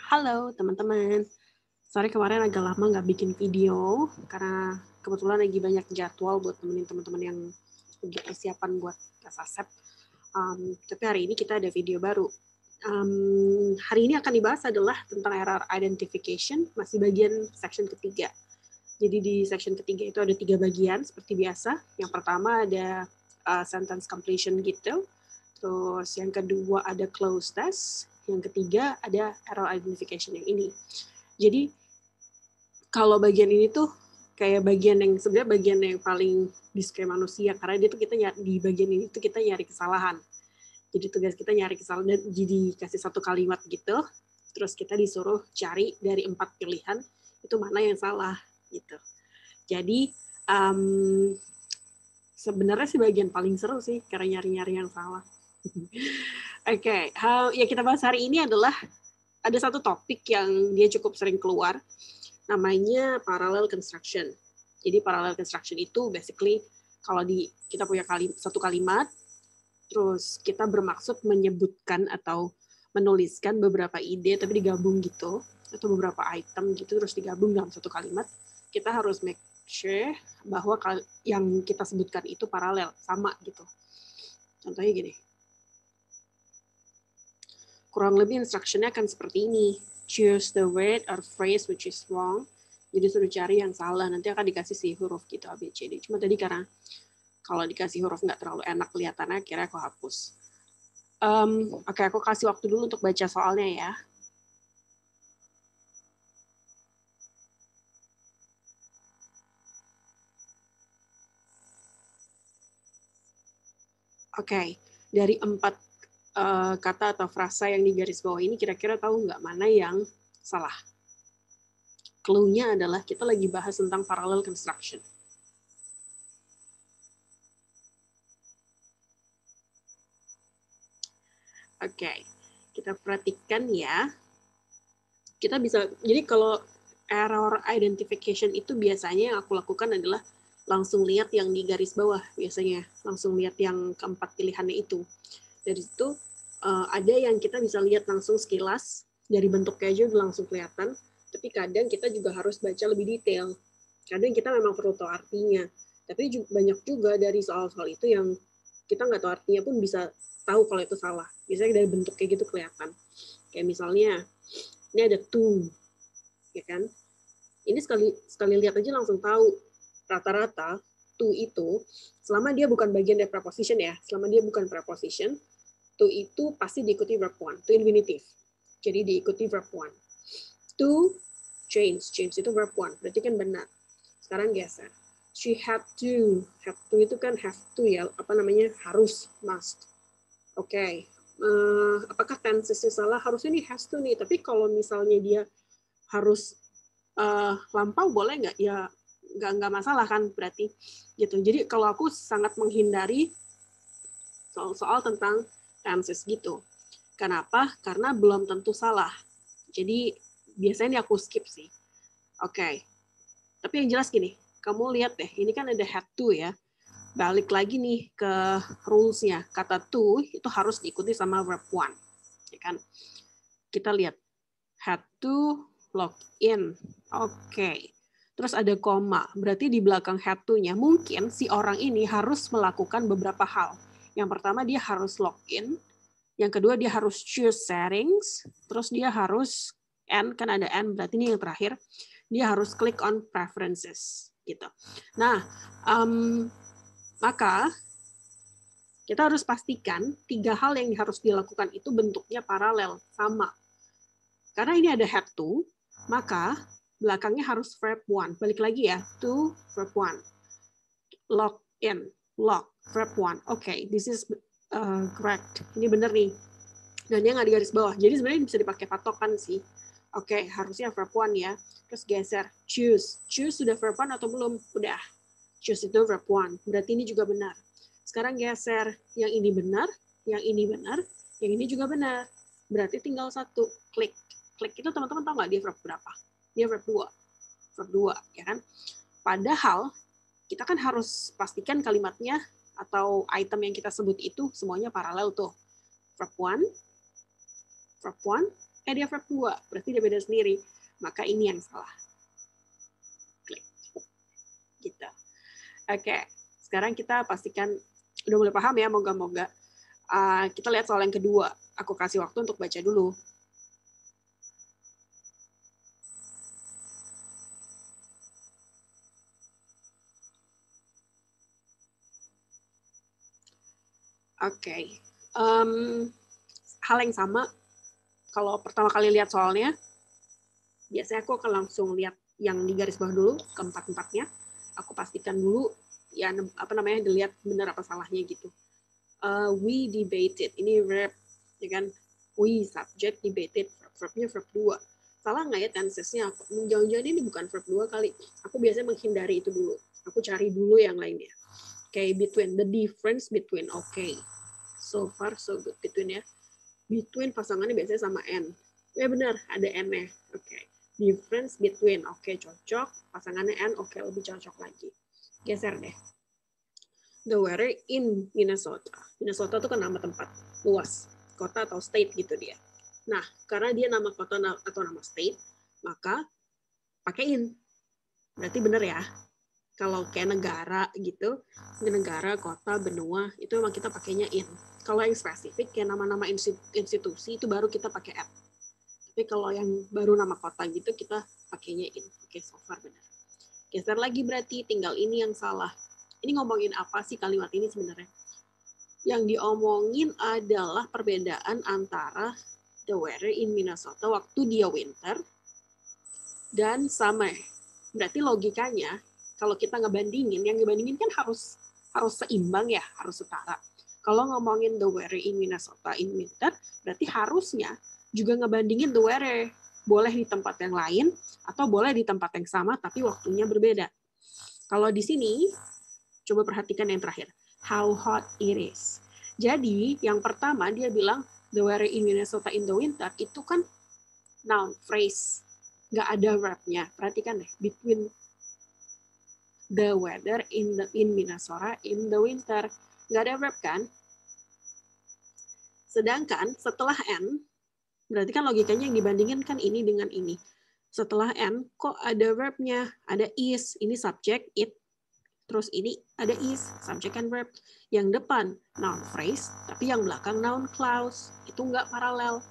Halo teman-teman, sorry kemarin agak lama nggak bikin video karena kebetulan lagi banyak jadwal buat temenin teman-teman yang lagi persiapan buat kasasep. Tapi hari ini kita ada video baru. Hari ini akan dibahas adalah tentang error identification, masih bagian section ketiga. Jadi di section ketiga itu ada 3 bagian seperti biasa. Yang pertama ada sentence completion gitu. Terus yang kedua ada close test, yang ketiga ada error identification yang ini. Jadi kalau bagian ini tuh kayak bagian yang sebenarnya bagian yang paling disukai manusia karena dia tuh kita di bagian ini tuh kita nyari kesalahan. Jadi tugas kita nyari kesalahan dan jadi kasih satu kalimat gitu. Terus kita disuruh cari dari 4 pilihan itu mana yang salah gitu. Jadi sebenarnya sih bagian paling seru sih karena nyari-nyari yang salah. Oke, ya kita bahas hari ini adalah ada satu topik yang dia cukup sering keluar, namanya parallel construction. Jadi parallel construction itu basically kalau kita punya satu kalimat, terus kita bermaksud menyebutkan atau menuliskan beberapa ide tapi digabung gitu, atau beberapa item gitu terus digabung dalam satu kalimat, kita harus make sure bahwa yang kita sebutkan itu paralel, sama gitu. Contohnya gini. Kurang lebih instruction-nya akan seperti ini. Choose the word or phrase which is wrong. Jadi suruh cari yang salah. Nanti akan dikasih si huruf gitu A, B, C, D. Cuma tadi karena kalau dikasih huruf nggak terlalu enak kelihatannya, akhirnya aku hapus. Oke, aku kasih waktu dulu untuk baca soalnya ya. Oke, dari 4 kata atau frasa yang di garis bawah ini kira-kira tahu nggak mana yang salah? Clue-nya adalah kita lagi bahas tentang parallel construction. Oke, kita perhatikan ya. Kita bisa, jadi kalau error identification itu biasanya yang aku lakukan adalah langsung lihat yang di garis bawah biasanya, langsung lihat yang keempat pilihannya itu. Dari situ ada yang kita bisa lihat langsung sekilas, dari bentuknya aja udah langsung kelihatan, tapi kadang kita juga harus baca lebih detail. Kadang kita memang perlu tahu artinya, tapi banyak juga dari soal-soal itu yang kita nggak tahu artinya pun bisa tahu kalau itu salah. Biasanya dari bentuknya gitu kelihatan. Kayak misalnya, ini ada to, ya kan? Ini sekali lihat aja langsung tahu rata-rata to itu, selama dia bukan bagian dari preposition ya, selama dia bukan preposition, to itu pasti diikuti verb one, to infinitive. Jadi diikuti verb one. To change itu verb one, berarti kan benar. Sekarang geser. She had to itu kan have to ya, apa namanya, harus, must. Oke. Apakah tenses-nya salah? Harusnya ini has to nih, tapi kalau misalnya dia harus lampau boleh nggak? Ya nggak masalah kan berarti gitu. Jadi kalau aku sangat menghindari soal-soal tentang tenses gitu. Kenapa? Karena belum tentu salah. Jadi biasanya aku skip sih. Oke. Tapi yang jelas gini, kamu lihat deh, ini kan ada had to ya. Balik lagi nih ke rules-nya. Kata to itu harus diikuti sama verb one. Ya kan? Kita lihat. Had to log in. Oke. Terus ada koma. Berarti di belakang had to-nya mungkin si orang ini harus melakukan beberapa hal. Yang pertama dia harus login. Yang kedua dia harus choose settings. Terus dia harus kan ada berarti ini yang terakhir. Dia harus click on preferences gitu. Nah, maka kita harus pastikan 3 hal yang harus dilakukan itu bentuknya paralel, sama. Karena ini ada had to, maka belakangnya harus verb one. Balik lagi ya, to verb one. Log in, log, verb one. Oke, this is correct. Ini benar nih. Dan dia nggak di garis bawah. Jadi sebenarnya bisa dipakai patokan sih. Oke, harusnya verb one ya. Terus geser, choose. Choose sudah verb one atau belum? Udah. Choose itu verb one. Berarti ini juga benar. Sekarang geser. Yang ini benar, yang ini benar, yang ini juga benar. Berarti tinggal satu, klik. Klik itu teman-teman tahu nggak dia verb berapa? Dia verb 2. Verb 2, ya kan? Padahal kita kan harus pastikan kalimatnya atau item yang kita sebut itu semuanya paralel tuh. Verb 1, dia verb 2, berarti dia beda sendiri. Maka ini yang salah. Klik. Gitu. Oke, sekarang kita pastikan udah mulai paham ya, moga-moga. Kita lihat soal yang kedua. Aku kasih waktu untuk baca dulu. Oke. Hal yang sama, kalau pertama kali lihat soalnya, biasanya aku akan langsung lihat yang di garis bawah dulu, keempat-empatnya. Aku pastikan dulu, ya dilihat benar apa salahnya gitu. We debated, ini verb, ya kan? We subject debated, verbnya verb 2. Salah nggak ya tensesnya? Jauh-jauh ini bukan verb 2 kali. Aku biasanya menghindari itu dulu. Aku cari dulu yang lainnya. Okay, between, the difference between, okay. So far so good, between ya. Between pasangannya biasanya sama N. Ya benar, ada N-nya. Oke. Difference between, oke, cocok. Pasangannya N, oke, lebih cocok lagi. Geser deh. The weather in Minnesota. Minnesota itu kan nama tempat, luas. Kota atau state gitu dia. Nah, karena dia nama kota atau nama state, maka pakai in. Berarti benar ya. Kalau kayak negara gitu, negara, kota, benua, itu memang kita pakainya in. Kalau yang spesifik, kayak nama-nama institusi, itu baru kita pakai at. Tapi kalau yang baru nama kota gitu, kita pakainya in. Oke, so far benar. Geser lagi berarti, tinggal ini yang salah. Ini ngomongin apa sih kalimat ini sebenarnya? Yang diomongin adalah perbedaan antara the weather in Minnesota waktu dia winter dan summer. Berarti logikanya, kalau kita ngebandingin, yang ngebandingin kan harus seimbang ya, harus setara. Kalau ngomongin the weather in Minnesota in winter, berarti harusnya juga ngebandingin the weather. Boleh di tempat yang lain, atau boleh di tempat yang sama, tapi waktunya berbeda. Kalau di sini, coba perhatikan yang terakhir. How hot it is. Jadi, yang pertama dia bilang, the weather in Minnesota in the winter, itu kan noun, phrase. Nggak ada verb-nya. Perhatikan deh, between the weather in Minnesota in the winter. Nggak ada verb kan? Sedangkan setelah N, berarti kan logikanya yang dibandingin kan ini dengan ini. Setelah N, kok ada verb-nya? Ada is, ini subject, it. Terus ini ada is, subject and verb. Yang depan noun phrase, tapi yang belakang noun clause. Itu nggak paralel.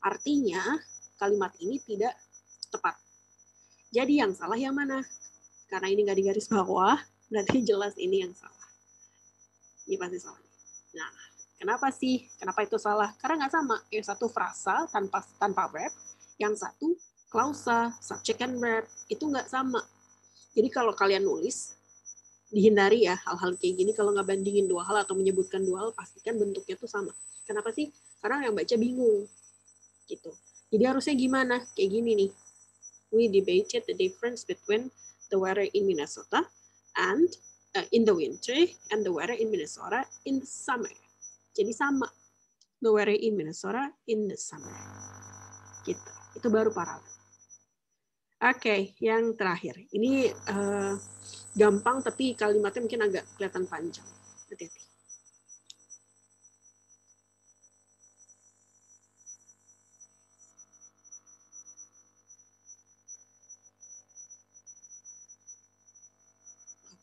Artinya kalimat ini tidak tepat. Jadi yang salah yang mana? Karena ini nggak di garis bawah, berarti jelas ini yang salah. Ini pasti salah. Nah, kenapa sih? Kenapa itu salah? Karena nggak sama. Yang satu frasa tanpa verb, yang satu klausa, subject and verb. Itu nggak sama. Jadi kalau kalian nulis, dihindari ya hal-hal kayak gini. Kalau nggak bandingin dua hal atau menyebutkan dua hal, pastikan bentuknya tuh sama. Kenapa sih? Karena yang baca bingung. Gitu. Jadi harusnya gimana? Kayak gini nih. We debated the difference between the weather in Minnesota and in the winter and the weather in Minnesota in the summer. Jadi sama. The weather in Minnesota in the summer. Gitu. Itu baru paralel. Oke, yang terakhir. Ini gampang tapi kalimatnya mungkin agak kelihatan panjang. Hati-hati.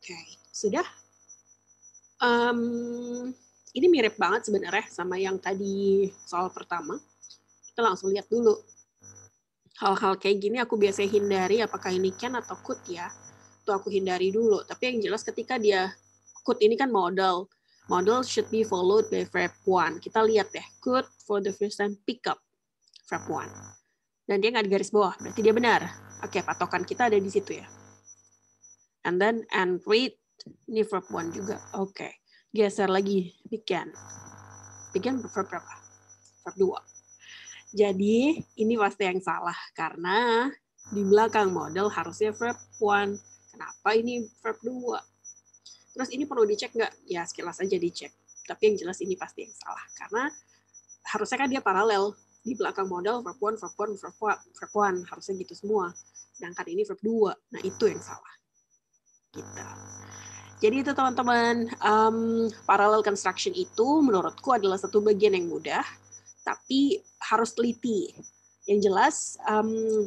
Oke, sudah. Ini mirip banget sebenarnya sama yang tadi soal pertama. Kita langsung lihat dulu. Hal-hal kayak gini aku biasanya hindari, apakah ini can atau could ya. Itu aku hindari dulu. Tapi yang jelas ketika dia, could ini kan modal. Modal should be followed by verb 1. Kita lihat deh, could for the first time pick up, verb 1. Dan dia nggak di garis bawah, berarti dia benar. Oke, patokan kita ada di situ ya. And then, and read, ini verb 1 juga. Oke, geser lagi, began. Began verb berapa? Verb 2. Jadi, ini pasti yang salah. Karena di belakang model harusnya verb 1. Kenapa ini verb 2? Terus ini perlu dicek nggak? Ya, sekilas aja dicek. Tapi yang jelas ini pasti yang salah. Karena harusnya kan dia paralel. Di belakang model verb 1, verb 1, verb 1. Harusnya gitu semua. Sedangkan ini verb 2. Nah, itu yang salah. Gitu. Jadi itu teman-teman, parallel construction itu menurutku adalah satu bagian yang mudah, tapi harus teliti. Yang jelas,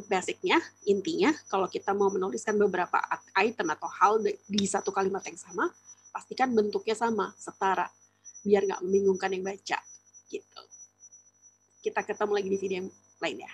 basicnya, intinya, kalau kita mau menuliskan beberapa item atau hal di satu kalimat yang sama, pastikan bentuknya sama, setara, biar nggak membingungkan yang baca. Gitu. Kita ketemu lagi di video yang lain ya.